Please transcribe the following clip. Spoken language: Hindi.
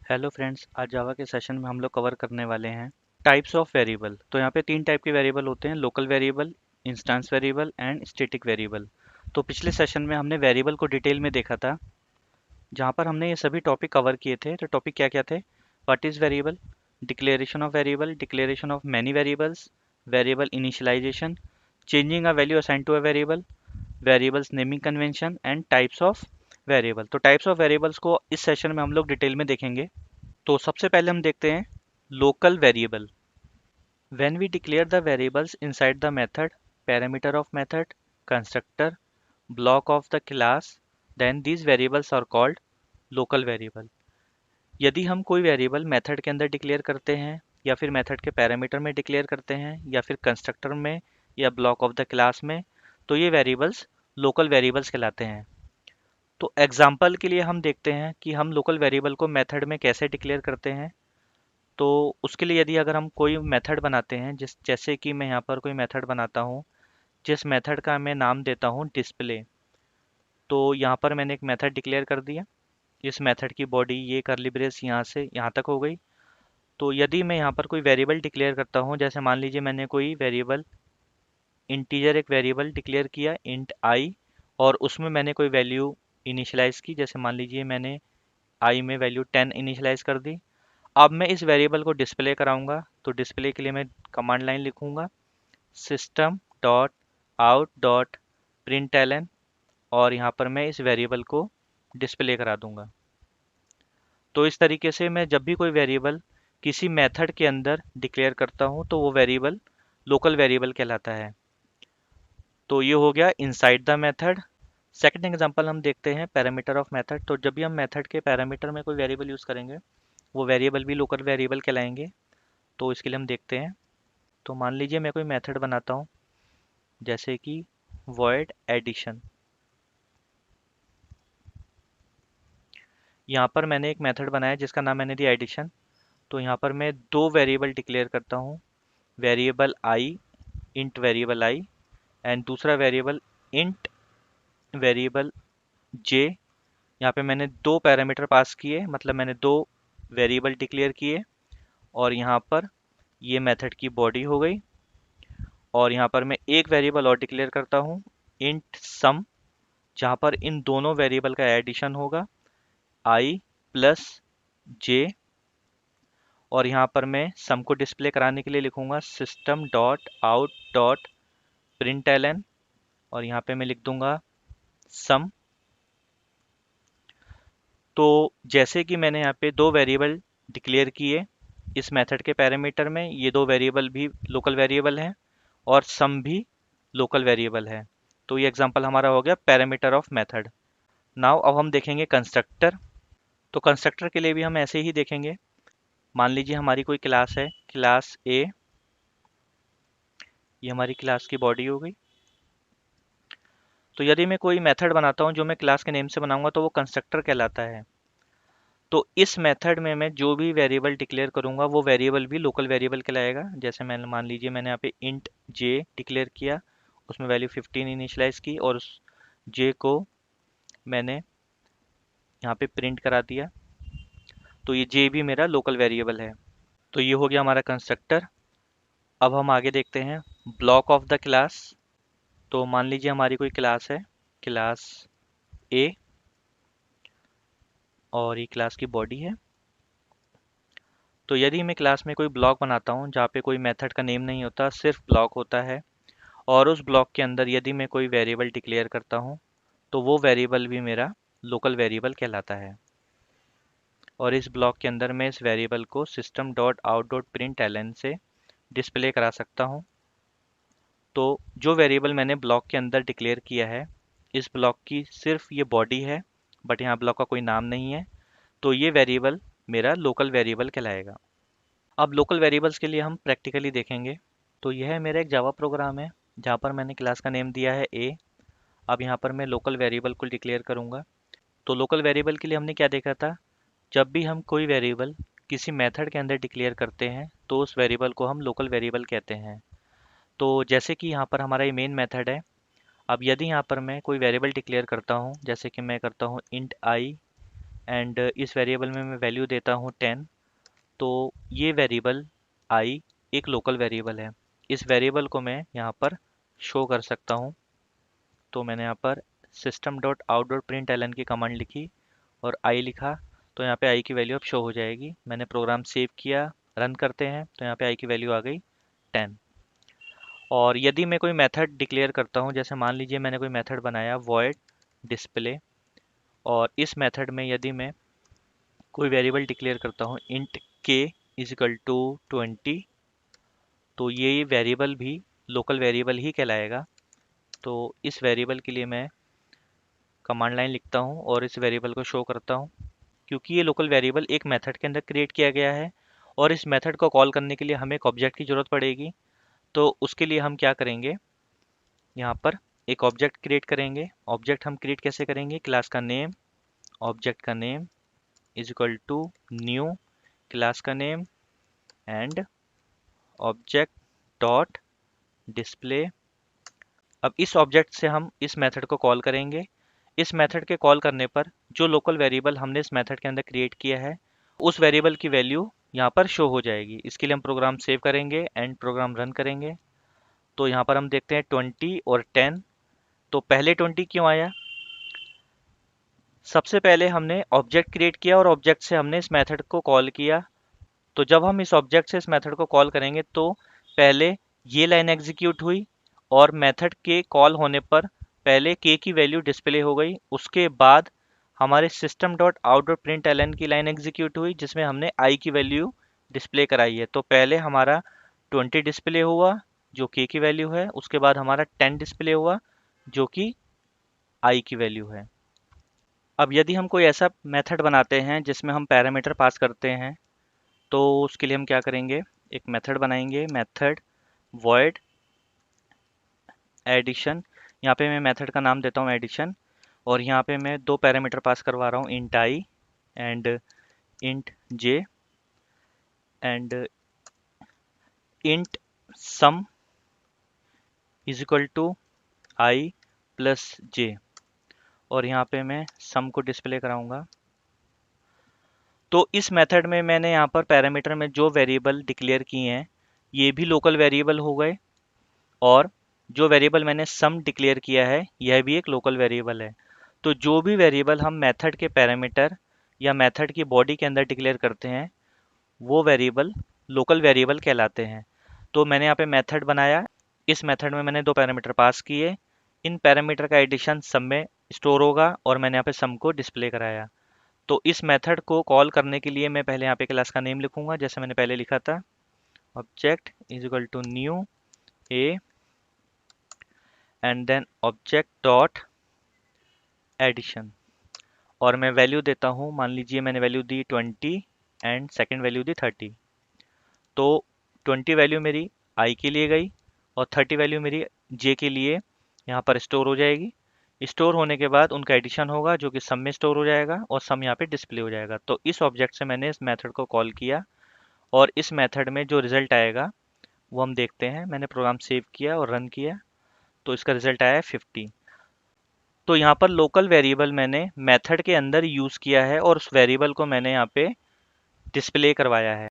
हेलो फ्रेंड्स, आज जावा के सेशन में हम लोग कवर करने वाले हैं टाइप्स ऑफ वेरिएबल। तो यहाँ पे तीन टाइप के वेरिएबल होते हैं: local variable, instance variable and static variable. तो पिछले सेशन में हमने वेरिएबल को डिटेल में देखा था, जहाँ पर हमने ये सभी टॉपिक कवर किए थे। तो टॉपिक क्या क्या थे? What is variable, declaration of variable, declaration of many variables, variable initialization, changing a value assign to a variable, variables naming convention and types of variable. तो टाइप्स ऑफ वेरिएबल्स को इस सेशन में हम लोग डिटेल में देखेंगे। तो सबसे पहले हम देखते हैं local variable. When we declare the variables inside the method, parameter of method, constructor, block of the class, then these variables are called local variable। यदि हम कोई वेरिएबल मेथड के अंदर डिक्लेयर करते हैं, या फिर मेथड के पैरामीटर में डिक्लेयर करते हैं, या फिर कंस्ट्रक्टर में, या ब्लॉक ऑफ द क्लास में, तो ये वेरिएबल्स लोकल वेरिएबल्स कहलाते हैं। तो एग्जाम्पल के लिए हम देखते हैं कि हम लोकल वेरिएबल को मेथड में कैसे डिक्लेयर करते हैं। तो उसके लिए यदि अगर हम कोई मेथड बनाते हैं, जैसे कि मैं यहाँ पर कोई मेथड बनाता हूँ, जिस मेथड का मैं नाम देता हूँ डिस्प्ले। तो यहाँ पर मैंने एक मेथड डिक्लेयर कर दिया। इस मेथड की बॉडी ये करली ब्रेस यहाँ से यहाँ तक हो गई। तो यदि मैं यहाँ पर कोई वेरिएबल डिक्लेयर करता हूँ, जैसे मान लीजिए मैंने कोई वेरिएबल इंटीजर एक वेरिएबल डिक्लेयर किया इंट आई, और उसमें मैंने कोई वैल्यू इनिशियलाइज की, जैसे मान लीजिए मैंने आई में वैल्यू 10 इनिशियलाइज कर दी। अब मैं इस वेरिएबल को डिस्प्ले कराऊंगा, तो डिस्प्ले के लिए मैं कमांड लाइन लिखूंगा system dot out dot println, और यहाँ पर मैं इस वेरिएबल को डिस्प्ले करा दूंगा। तो इस तरीके से मैं जब भी कोई वेरिएबल किसी मेथड के अंदर डिक्लेयर करता हूँ, तो वो वेरिएबल लोकल वेरिएबल कहलाता है। तो ये हो गया inside the method. Second example हम देखते हैं पैरामीटर ऑफ मेथड। तो जब भी हम मेथड के पैरामीटर में कोई वेरिएबल यूज़ करेंगे, वो वेरिएबल भी लोकल वेरिएबल कहलाएंगे। तो इसके लिए हम देखते हैं। तो मान लीजिए मैं कोई मेथड बनाता हूँ, जैसे कि void एडिशन। यहाँ पर मैंने एक मेथड बनाया जिसका नाम मैंने दिया एडिशन। तो यहाँ पर मैं दो वेरिएबल डिक्लेयर करता हूँ, variable I, int variable I, and दूसरा वेरिएबल इंट वेरिएबल जे। यहाँ पे मैंने दो पैरामीटर पास किए, मतलब मैंने दो वेरिएबल डिक्लेयर किए, और यहाँ पर ये मेथड की बॉडी हो गई। और यहाँ पर मैं एक वेरिएबल और डिक्लेयर करता हूँ इंट सम, जहाँ पर इन दोनों वेरिएबल का एडिशन होगा आई प्लस जे। और यहाँ पर मैं सम को डिस्प्ले कराने के लिए लिखूंगा system dot out dot println, और यहाँ पे मैं लिख दूंगा सम। तो जैसे कि मैंने यहाँ पे दो वेरिएबल डिक्लेयर किए इस मेथड के पैरामीटर में, ये दो वेरिएबल भी लोकल वेरिएबल हैं, और सम भी लोकल वेरिएबल है। तो ये एग्जांपल हमारा हो गया पैरामीटर ऑफ मेथड। नाउ अब हम देखेंगे कंस्ट्रक्टर। तो कंस्ट्रक्टर के लिए भी हम ऐसे ही देखेंगे। मान लीजिए हमारी कोई क्लास है, क्लास ए। ये हमारी क्लास की बॉडी हो गई। तो यदि मैं कोई मेथड बनाता हूँ जो मैं क्लास के नेम से बनाऊंगा, तो वो कंस्ट्रक्टर कहलाता है। तो इस मेथड में मैं जो भी वेरिएबल डिक्लेयर करूंगा, वो वेरिएबल भी लोकल वेरिएबल कहलाएगा। जैसे मैंने मान लीजिए मैंने यहाँ पे इंट जे डिक्लेयर किया, उसमें वैल्यू 15 इनिशियलाइज की, और उस जे को मैंने यहाँ पे प्रिंट करा दिया। तो ये जे भी मेरा लोकल वेरिएबल है। तो ये हो गया हमारा कंस्ट्रक्टर। अब हम आगे देखते हैं ब्लॉक ऑफ द क्लास। तो मान लीजिए हमारी कोई क्लास है, क्लास ए, और ये क्लास की बॉडी है। तो यदि मैं क्लास में कोई ब्लॉक बनाता हूँ जहाँ पे कोई मेथड का नेम नहीं होता, सिर्फ ब्लॉक होता है, और उस ब्लॉक के अंदर यदि मैं कोई वेरिएबल डिक्लेयर करता हूँ, तो वो वेरिएबल भी मेरा लोकल वेरिएबल कहलाता है। और इस ब्लॉक के अंदर मैं इस वेरिएबल को system dot out dot print L N से डिस्प्ले करा सकता हूँ। तो जो वेरिएबल मैंने ब्लॉक के अंदर डिक्लेयर किया है, इस ब्लॉक की सिर्फ ये बॉडी है, बट यहाँ ब्लॉक का कोई नाम नहीं है, तो ये वेरिएबल मेरा लोकल वेरिएबल कहलाएगा। अब लोकल वेरिएबल्स के लिए हम प्रैक्टिकली देखेंगे। तो यह मेरा एक जावा प्रोग्राम है, जहाँ पर मैंने क्लास का नेम दिया है ए। अब यहाँ पर मैं लोकल वेरिएबल को डिक्लेयर करूँगा। तो लोकल वेरिएबल के लिए हमने क्या देखा था? जब भी हम कोई वेरिएबल किसी मेथड के अंदर डिक्लेयर करते हैं, तो उस वेरिएबल को हम लोकल वेरिएबल कहते हैं। तो जैसे कि यहाँ पर हमारा ये मेन मेथड है। अब यदि यहाँ पर मैं कोई वेरिएबल डिक्लेयर करता हूँ, जैसे कि मैं करता हूँ इंट आई एंड इस वेरिएबल में मैं वैल्यू देता हूँ 10। तो ये वेरिएबल आई एक लोकल वेरिएबल है। इस वेरिएबल को मैं यहाँ पर शो कर सकता हूँ। तो मैंने यहाँ पर system dot out dot print L N की कमांड लिखी और आई लिखा, तो यहाँ पे आई की वैल्यू अब शो हो जाएगी। मैंने प्रोग्राम सेव किया, रन करते हैं, तो यहाँ पे आई की वैल्यू आ गई 10। और यदि मैं कोई मेथड डिक्लेयर करता हूँ, जैसे मान लीजिए मैंने कोई मेथड बनाया void डिस्प्ले, और इस मेथड में यदि मैं कोई वेरिएबल डिक्लेयर करता हूँ int k is equal to 20, तो ये वेरिएबल भी लोकल वेरिएबल ही कहलाएगा। तो इस वेरिएबल के लिए मैं कमांड लाइन लिखता हूँ और इस वेरिएबल को शो करता हूँ। क्योंकि ये लोकल वेरिएबल एक मेथड के अंदर क्रिएट किया गया है और इस मेथड को कॉल करने के लिए हमें एक ऑब्जेक्ट की ज़रूरत पड़ेगी। तो उसके लिए हम क्या करेंगे, यहाँ पर एक ऑब्जेक्ट क्रिएट करेंगे। ऑब्जेक्ट हम क्रिएट कैसे करेंगे, क्लास का नेम, ऑब्जेक्ट का name is equal to new class का name and object dot display. अब इस ऑब्जेक्ट से हम इस मेथड को कॉल करेंगे। इस मेथड के कॉल करने पर जो लोकल वेरिएबल हमने इस मेथड के अंदर क्रिएट किया है उस वेरिएबल की वैल्यू यहाँ पर शो हो जाएगी। इसके लिए हम प्रोग्राम सेव करेंगे एंड प्रोग्राम रन करेंगे। तो यहाँ पर हम देखते हैं 20 और 10। तो पहले 20 क्यों आया, सबसे पहले हमने ऑब्जेक्ट क्रिएट किया और ऑब्जेक्ट से हमने इस मेथड को कॉल किया। तो जब हम इस ऑब्जेक्ट से इस मेथड को कॉल करेंगे तो पहले ये लाइन एग्जीक्यूट हुई और मेथड के कॉल होने पर पहले k की वैल्यू डिस्प्ले हो गई। उसके बाद हमारे system dot out dot print L N की लाइन एग्जीक्यूट हुई जिसमें हमने i की वैल्यू डिस्प्ले कराई है। तो पहले हमारा 20 डिस्प्ले हुआ जो k की वैल्यू है, उसके बाद हमारा 10 डिस्प्ले हुआ जो कि i की वैल्यू है। अब यदि हम कोई ऐसा मेथड बनाते हैं जिसमें हम पैरामीटर पास करते हैं, तो उसके लिए हम क्या करेंगे, एक मेथड बनाएंगे, मेथड void एडिशन। यहाँ पे मैं मेथड का नाम देता हूँ एडिशन और यहाँ पे मैं दो पैरामीटर पास करवा रहा हूँ, int i and int j and int sum is equal to i plus j। और यहाँ पे मैं sum को डिस्प्ले कराऊंगा। तो इस मेथड में मैंने यहाँ पर पैरामीटर में जो वेरिएबल डिक्लेयर किए हैं ये भी लोकल वेरिएबल हो गए और जो वेरिएबल मैंने सम डिक्लेयर किया है यह भी एक लोकल वेरिएबल है। तो जो भी वेरिएबल हम मेथड के पैरामीटर या मेथड की बॉडी के अंदर डिक्लेयर करते हैं वो वेरिएबल लोकल वेरिएबल कहलाते हैं। तो मैंने यहाँ पे मेथड बनाया, इस मेथड में मैंने दो पैरामीटर पास किए, इन पैरामीटर का एडिशन सम में स्टोर होगा और मैंने यहाँ पे सम को डिस्प्ले कराया। तो इस मेथड को कॉल करने के लिए मैं पहले यहाँ पे क्लास का नेम लिखूंगा जैसे मैंने पहले लिखा था, object is equal to new a and then object dot addition और मैं वैल्यू देता हूँ, मान लीजिए मैंने वैल्यू दी 20 एंड सेकंड वैल्यू दी 30। तो 20 वैल्यू मेरी आई के लिए गई और 30 वैल्यू मेरी जे के लिए यहाँ पर स्टोर हो जाएगी। स्टोर होने के बाद उनका एडिशन होगा जो कि सम में स्टोर हो जाएगा और सम यहाँ पे डिस्प्ले हो जाएगा। तो इस ऑब्जेक्ट से मैंने इस मेथड को कॉल किया और इस मेथड में जो रिजल्ट आएगा वो हम देखते हैं। मैंने प्रोग्राम सेव किया और रन किया तो इसका रिजल्ट आया है 50। तो यहाँ पर लोकल वेरिएबल मैंने मेथड के अंदर यूज़ किया है और उस वेरिएबल को मैंने यहाँ पे डिस्प्ले करवाया है।